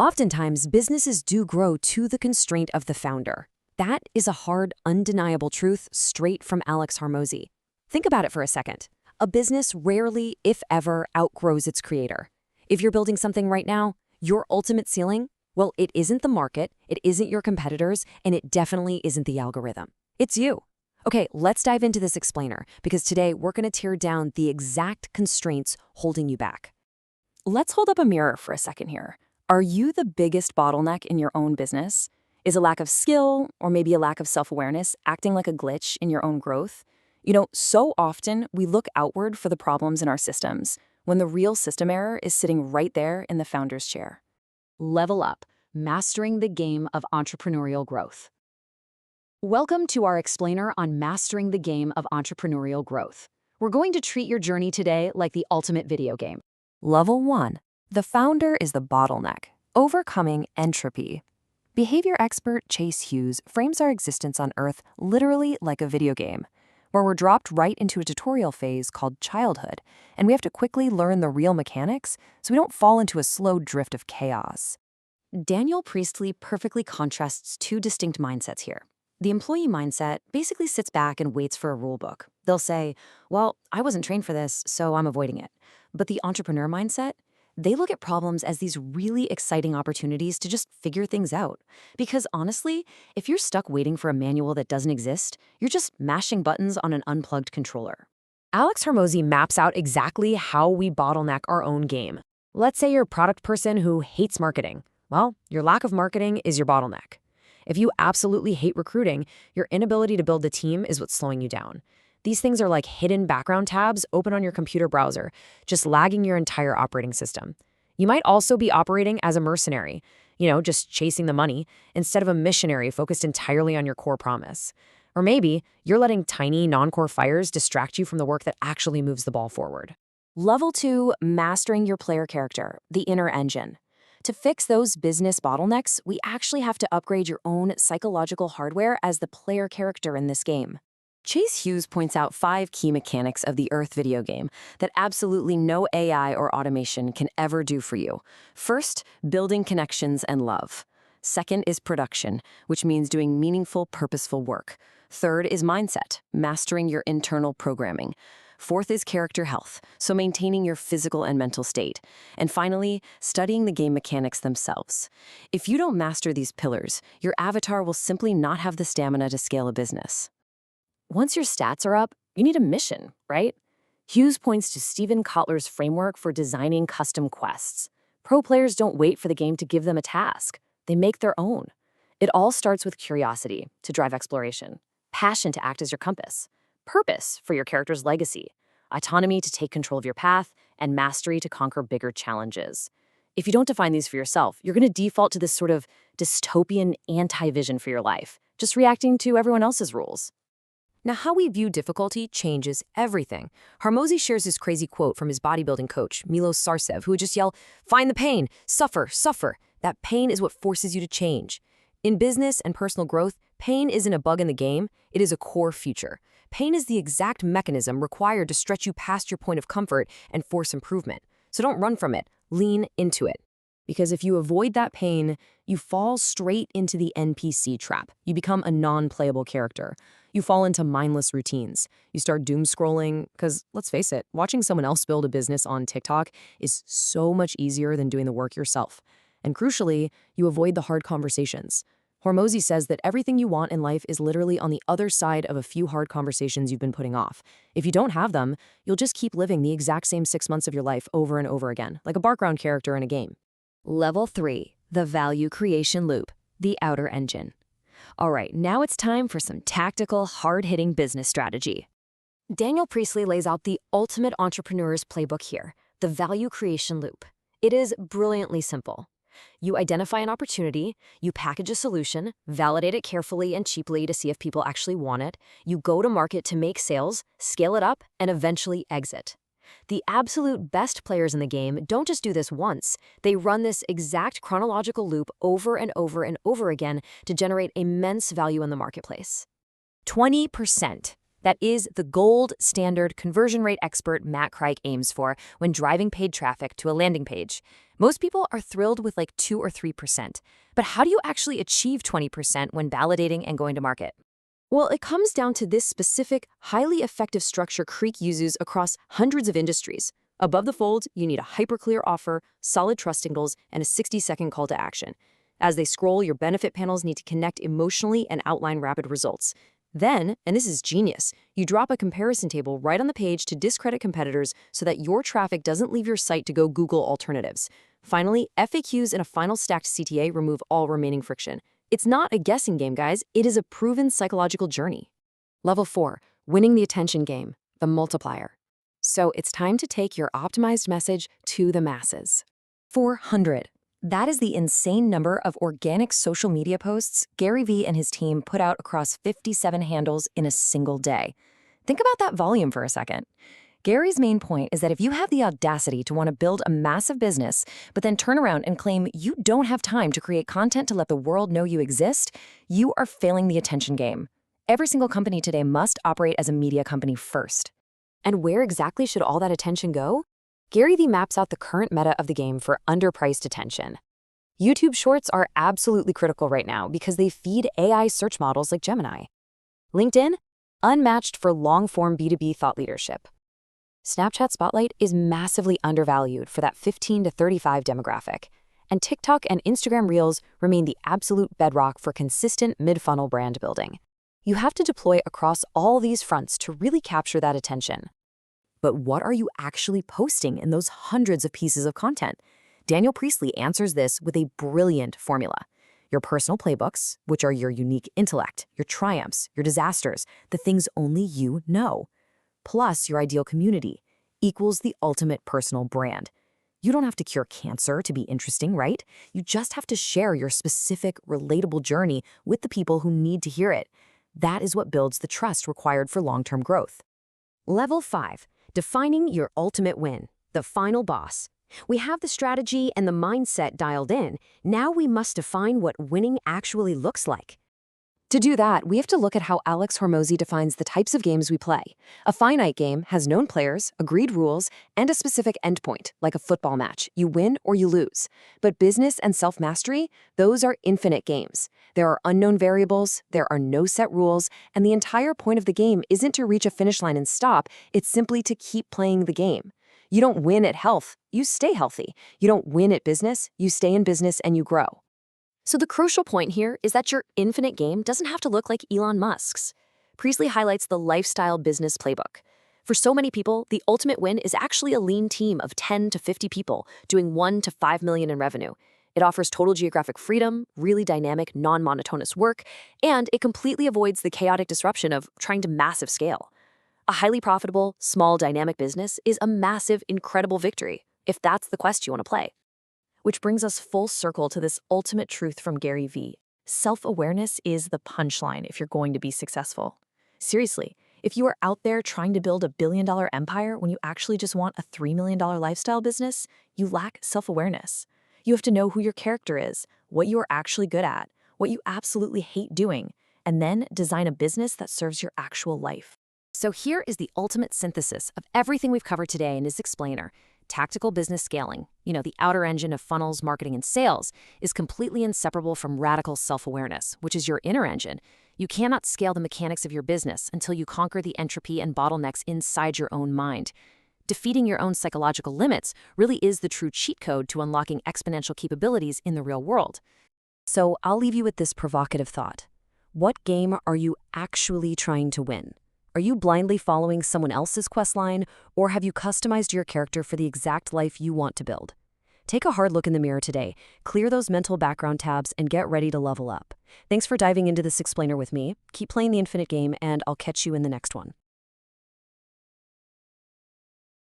Oftentimes, businesses do grow to the constraint of the founder. That is a hard, undeniable truth straight from Alex Hormozi. Think about it for a second. A business rarely, if ever, outgrows its creator. If you're building something right now, your ultimate ceiling, well, it isn't the market, it isn't your competitors, and it definitely isn't the algorithm. It's you. Okay, let's dive into this explainer, because today we're going to tear down the exact constraints holding you back. Let's hold up a mirror for a second here. Are you the biggest bottleneck in your own business? Is a lack of skill, or maybe a lack of self-awareness, acting like a glitch in your own growth? So often we look outward for the problems in our systems, when the real system error is sitting right there in the founder's chair. Level up, mastering the game of entrepreneurial growth. Welcome to our explainer on mastering the game of entrepreneurial growth. We're going to treat your journey today like the ultimate video game. Level 1. The founder is the bottleneck. Overcoming entropy. Behavior expert Chase Hughes frames our existence on Earth literally like a video game, where we're dropped right into a tutorial phase called childhood, and we have to quickly learn the real mechanics so we don't fall into a slow drift of chaos. Daniel Priestley perfectly contrasts two distinct mindsets here. The employee mindset basically sits back and waits for a rule book. They'll say, well, I wasn't trained for this, so I'm avoiding it. But the entrepreneur mindset, they look at problems as these really exciting opportunities to just figure things out. Because honestly, if you're stuck waiting for a manual that doesn't exist, you're just mashing buttons on an unplugged controller. Alex Hormozi maps out exactly how we bottleneck our own game. Let's say you're a product person who hates marketing. Well, your lack of marketing is your bottleneck. If you absolutely hate recruiting, your inability to build the team is what's slowing you down. These things are like hidden background tabs open on your computer browser, just lagging your entire operating system. You might also be operating as a mercenary, just chasing the money, instead of a missionary focused entirely on your core promise. Or maybe you're letting tiny, non-core fires distract you from the work that actually moves the ball forward. Level 2, mastering your player character, the inner engine. To fix those business bottlenecks, we actually have to upgrade your own psychological hardware as the player character in this game. Chase Hughes points out 5 key mechanics of the Earth video game that absolutely no AI or automation can ever do for you. First, building connections and love. Second is production, which means doing meaningful, purposeful work. Third is mindset, mastering your internal programming. Fourth is character health, so maintaining your physical and mental state. And finally, studying the game mechanics themselves. If you don't master these pillars, your avatar will simply not have the stamina to scale a business. Once your stats are up, you need a mission, right? Hughes points to Steven Kotler's framework for designing custom quests. Pro players don't wait for the game to give them a task. They make their own. It all starts with curiosity to drive exploration, passion to act as your compass, purpose for your character's legacy, autonomy to take control of your path, and mastery to conquer bigger challenges. If you don't define these for yourself, you're going to default to this sort of dystopian anti-vision for your life, just reacting to everyone else's rules. Now, how we view difficulty changes everything. Hormozi shares his crazy quote from his bodybuilding coach, Milos Sarcev, who would just yell, "Find the pain, suffer, suffer." That pain is what forces you to change. In business and personal growth, pain isn't a bug in the game, it is a core feature. Pain is the exact mechanism required to stretch you past your point of comfort and force improvement. So don't run from it, lean into it. Because if you avoid that pain, you fall straight into the NPC trap. You become a non-playable character. You fall into mindless routines. You start doom scrolling, because let's face it, watching someone else build a business on TikTok is so much easier than doing the work yourself. And crucially, you avoid the hard conversations. Hormozi says that everything you want in life is literally on the other side of a few hard conversations you've been putting off. If you don't have them, you'll just keep living the exact same 6 months of your life over and over again, like a background character in a game. Level 3, the value creation loop, the outer engine. All right, now it's time for some tactical, hard-hitting business strategy. Daniel Priestley lays out the ultimate entrepreneur's playbook here, the value creation loop. It is brilliantly simple. You identify an opportunity, you package a solution, validate it carefully and cheaply to see if people actually want it, you go to market to make sales, scale it up, and eventually exit. The absolute best players in the game don't just do this once, they run this exact chronological loop over and over and over again to generate immense value in the marketplace. 20%. That is the gold standard conversion rate expert Matt Craig aims for when driving paid traffic to a landing page. Most people are thrilled with like 2 or 3%. But how do you actually achieve 20% when validating and going to market? Well, it comes down to this specific, highly effective structure Creek uses across hundreds of industries. Above the fold, you need a hyper-clear offer, solid trust angles, and a 60-second call to action. As they scroll, your benefit panels need to connect emotionally and outline rapid results. Then, and this is genius, you drop a comparison table right on the page to discredit competitors so that your traffic doesn't leave your site to go Google alternatives. Finally, FAQs and a final stacked CTA remove all remaining friction. It's not a guessing game, guys. It is a proven psychological journey. Level 4, winning the attention game, the multiplier. So it's time to take your optimized message to the masses. 400. That is the insane number of organic social media posts Gary Vee and his team put out across 57 handles in a single day. Think about that volume for a second. Gary's main point is that if you have the audacity to want to build a massive business, but then turn around and claim you don't have time to create content to let the world know you exist, you are failing the attention game. Every single company today must operate as a media company first. And where exactly should all that attention go? Gary Vee maps out the current meta of the game for underpriced attention. YouTube Shorts are absolutely critical right now because they feed AI search models like Gemini. LinkedIn, unmatched for long-form B2B thought leadership. Snapchat Spotlight is massively undervalued for that 15 to 35 demographic. And TikTok and Instagram Reels remain the absolute bedrock for consistent mid-funnel brand building. You have to deploy across all these fronts to really capture that attention. But what are you actually posting in those hundreds of pieces of content? Daniel Priestley answers this with a brilliant formula. Your personal playbooks, which are your unique intellect, your triumphs, your disasters, the things only you know, plus your ideal community, equals the ultimate personal brand. You don't have to cure cancer to be interesting, right? You just have to share your specific, relatable journey with the people who need to hear it. That is what builds the trust required for long-term growth. Level 5. Defining your ultimate win, the final boss. We have the strategy and the mindset dialed in. Now we must define what winning actually looks like. To do that, we have to look at how Alex Hormozi defines the types of games we play. A finite game has known players, agreed rules, and a specific endpoint, like a football match. You win or you lose. But business and self-mastery, those are infinite games. There are unknown variables, there are no set rules, and the entire point of the game isn't to reach a finish line and stop, it's simply to keep playing the game. You don't win at health, you stay healthy. You don't win at business, you stay in business and you grow. So the crucial point here is that your infinite game doesn't have to look like Elon Musk's. Priestley highlights the lifestyle business playbook. For so many people, the ultimate win is actually a lean team of 10 to 50 people doing 1 to 5 million in revenue. It offers total geographic freedom, really dynamic, non-monotonous work, and it completely avoids the chaotic disruption of trying to massive scale. A highly profitable, small, dynamic business is a massive, incredible victory, if that's the quest you want to play. Which brings us full circle to this ultimate truth from Gary Vee. Self-awareness is the punchline if you're going to be successful. Seriously, if you are out there trying to build a billion-dollar empire when you actually just want a $3 million lifestyle business, you lack self-awareness. You have to know who your character is, what you are actually good at, what you absolutely hate doing, and then design a business that serves your actual life. So here is the ultimate synthesis of everything we've covered today in his explainer. Tactical business scaling, the outer engine of funnels, marketing, and sales, is completely inseparable from radical self-awareness, which is your inner engine. You cannot scale the mechanics of your business until you conquer the entropy and bottlenecks inside your own mind. Defeating your own psychological limits really is the true cheat code to unlocking exponential capabilities in the real world. So I'll leave you with this provocative thought. What game are you actually trying to win? Are you blindly following someone else's quest line, or have you customized your character for the exact life you want to build? Take a hard look in the mirror today, clear those mental background tabs, and get ready to level up. Thanks for diving into this explainer with me. Keep playing the infinite game, and I'll catch you in the next one.